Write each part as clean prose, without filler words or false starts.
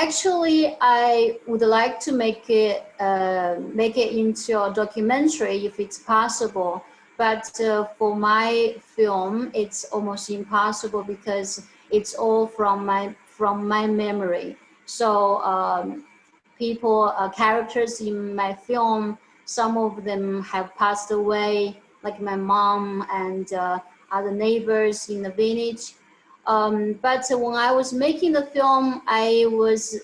Actually, I would like to make it into a documentary if it's possible. But for my film, it's almost impossible because it's all from my memory. So characters in my film, some of them have passed away, like my mom and other neighbors in the village. But when I was making the film, I was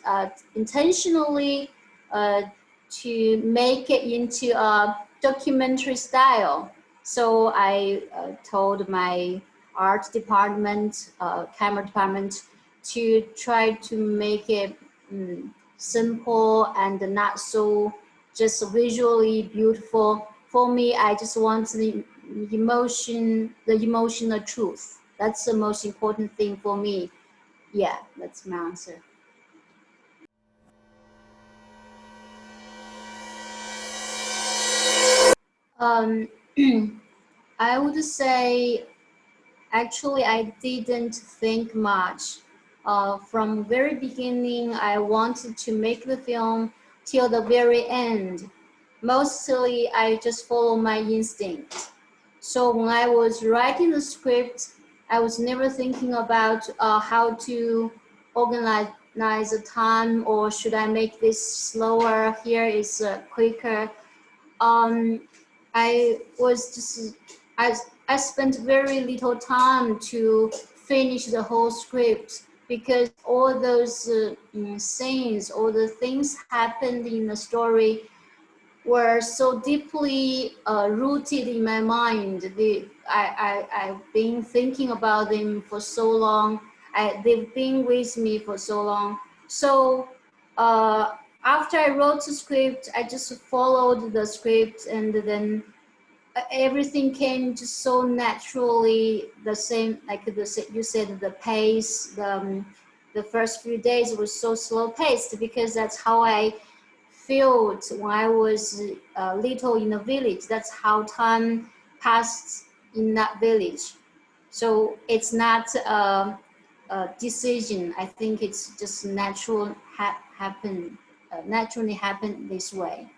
intentionally to make it into a documentary style. So I told my art department, camera department, to try to make it simple and not so just visually beautiful. For me, I just want the emotional truth. That's the most important thing for me. Yeah, that's my answer. I would say, actually, I didn't think much. From very beginning, I wanted to make the film till the very end. Mostly, I just follow my instinct. So when I was writing the script, I was never thinking about how to organize the time, or should I make this slower? Here is quicker. I was just I spent very little time to finish the whole script because all those scenes, all the things happened in the story were so deeply rooted in my mind. I've been thinking about them for so long. They've been with me for so long. So after I wrote the script, I just followed the script, and then everything came just so naturally. The same, like you said, the pace, the first few days was so slow paced because that's how I felt when I was little in a village. That's how time passed in that village. So it's not a decision. I think it's just naturally happen this way.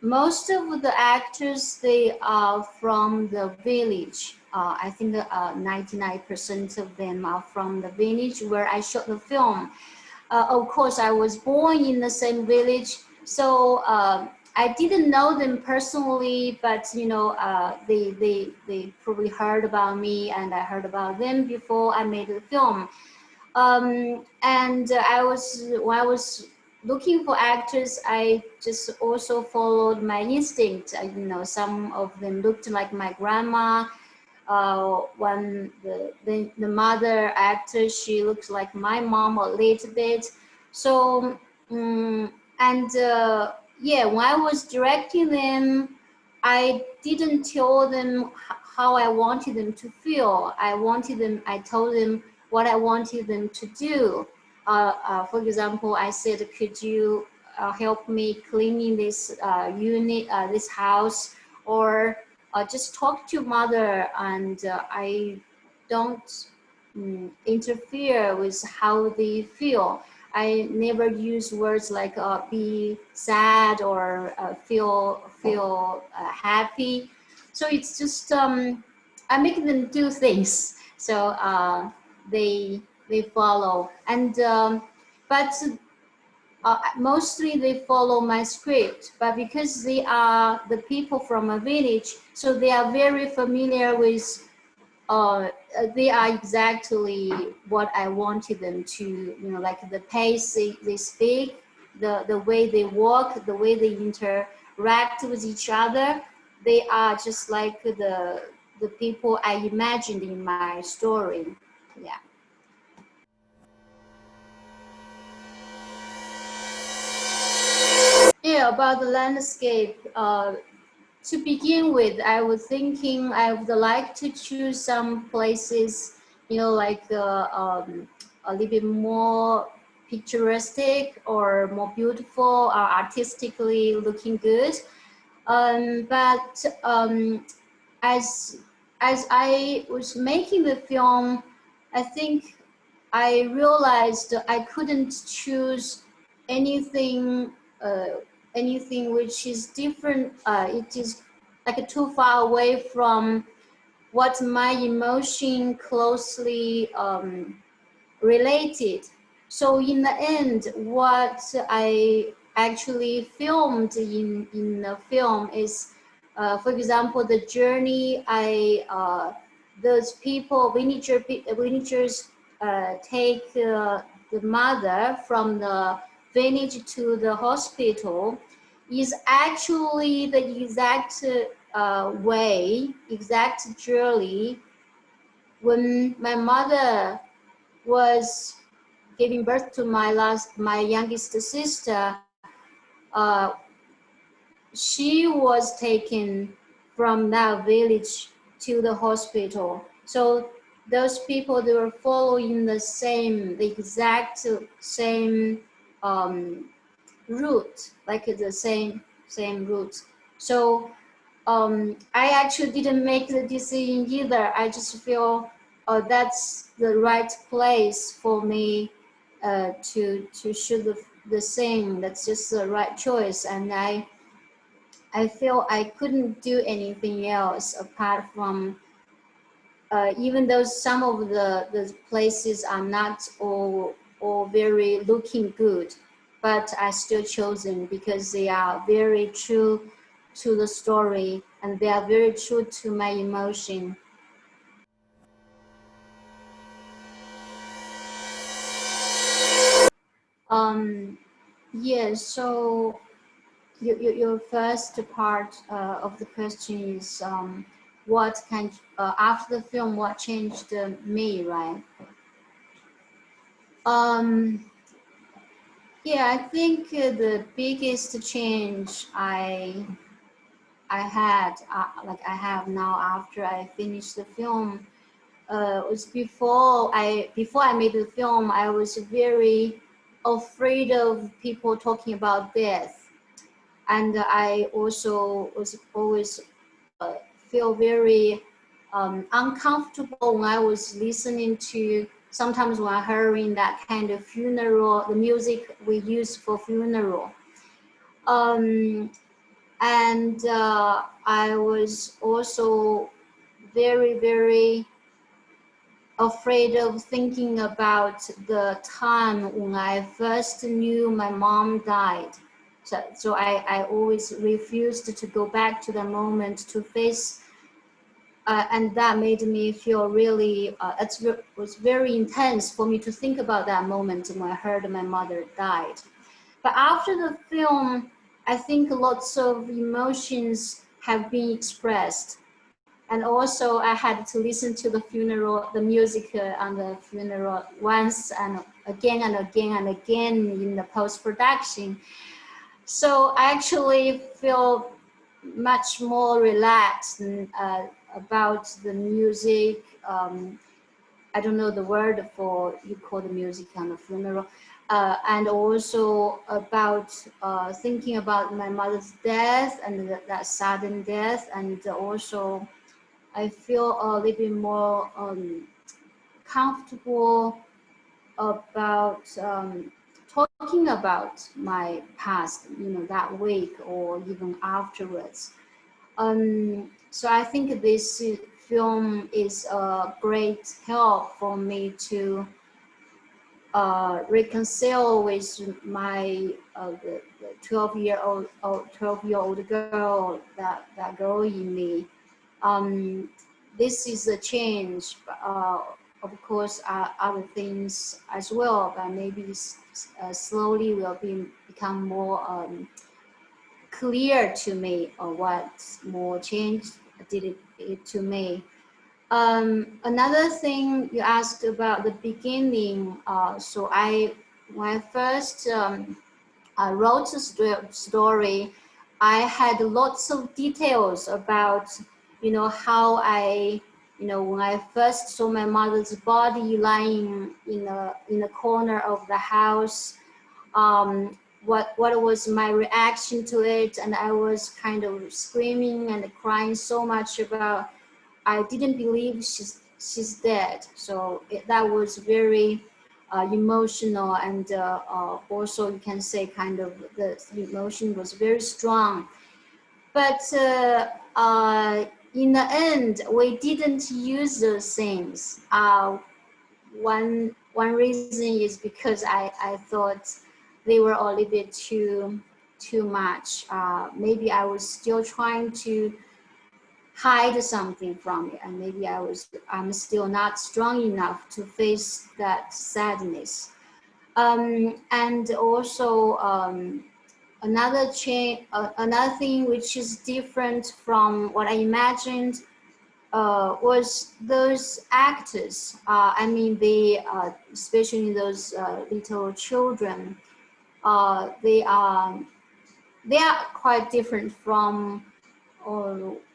Most of the actors, they are from the village. I think 99% of them are from the village where I shot the film. Of course, I was born in the same village, so I didn't know them personally, but you know, they probably heard about me, and I heard about them before I made the film. And when I was looking for actors, I just also followed my instinct. You know, some of them looked like my grandma. When the mother actor, she looks like my mom a little bit. So yeah, when I was directing them, I didn't tell them how I wanted them to feel. I told them what I wanted them to do. For example, I said, could you help me cleaning this unit, this house, or just talk to mother, and I don't interfere with how they feel. I never use words like be sad or feel happy. So it's just I make them do things. So they follow, and but mostly they follow my script. But because they are the people from a village, so they are very familiar with. They are exactly what I wanted them to, you know, like the pace they speak, the way they walk, the way they interact with each other. They are just like the people I imagined in my story. Yeah. Yeah, about the landscape. To begin with, I was thinking I would like to choose some places, you know, like a little bit more picturesque or more beautiful or artistically looking good. But as as I was making the film, I think I realized I couldn't choose anything, anything which is different. It is like too far away from what my emotion closely related. So in the end, what I actually filmed in the film is, for example, the journey those people, villagers take the mother from the village to the hospital is actually the exact exact journey when my mother was giving birth to my youngest sister. uh, she was taken from that village to the hospital. So those people, they were following the exact same route, like the same route. So I actually didn't make the decision either. I just feel that's the right place for me to shoot the scene. That's just the right choice, and I feel I couldn't do anything else apart from even though some of the places are not all very looking good, but I still chosen because they are very true to the story and they are very true to my emotion. Yeah, so your first part of the question is what can after the film what changed me, right? Um, yeah, I think the biggest change I had like I have now after I finished the film was before I made the film. I was very afraid of people talking about death, and I also was always feel very uncomfortable when I was listening to, sometimes when I hearing that kind of funeral, the music we use for funeral. Um, and I was also very afraid of thinking about the time when I first knew my mom died. So I always refused to go back to the moment to face, and that made me feel really, it was very intense for me to think about that moment when I heard my mother died. But after the film, I think lots of emotions have been expressed. And also I had to listen to the funeral, the music on the funeral once and again and again and again in the post-production. So I actually feel much more relaxed about the music. I don't know the word for you call the music on the funeral. And also about thinking about my mother's death and that sudden death, and also I feel a little bit more comfortable about talking about my past, that week or even afterwards. So I think this film is a great help for me to reconcile with my the 12-year-old girl, that girl in me. This is a change. Of course, other things as well, but maybe slowly will become more clear to me, or what more change did it to me. Another thing you asked about the beginning. So when I first I wrote the story, I had lots of details about, how when I first saw my mother's body lying in a corner of the house, what was my reaction to it, and I was kind of screaming and crying so much about I didn't believe she's dead. So that was very emotional, and also you can say kind of the emotion was very strong. But in the end, we didn't use those things. One reason is because I thought they were a little bit too much. Maybe I was still trying to hide something from it, and maybe I'm still not strong enough to face that sadness. And also another thing which is different from what I imagined was those actors. I mean, especially those little children. They are quite different from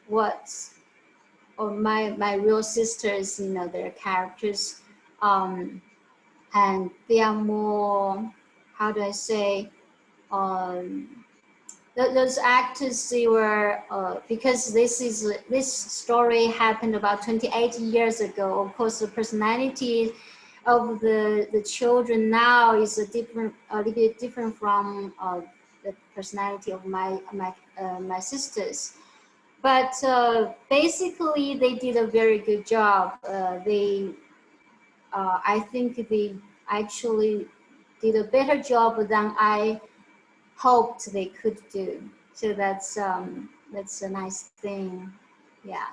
what or my real sisters. You know, their characters, and they are more. How do I say? Those actors, they were because this story happened about 28 years ago. Of course, the personality of the children now is a little bit different from the personality of my sisters. But basically, they did a very good job. I think they actually did a better job than I hoped they could do. So that's a nice thing. Yeah.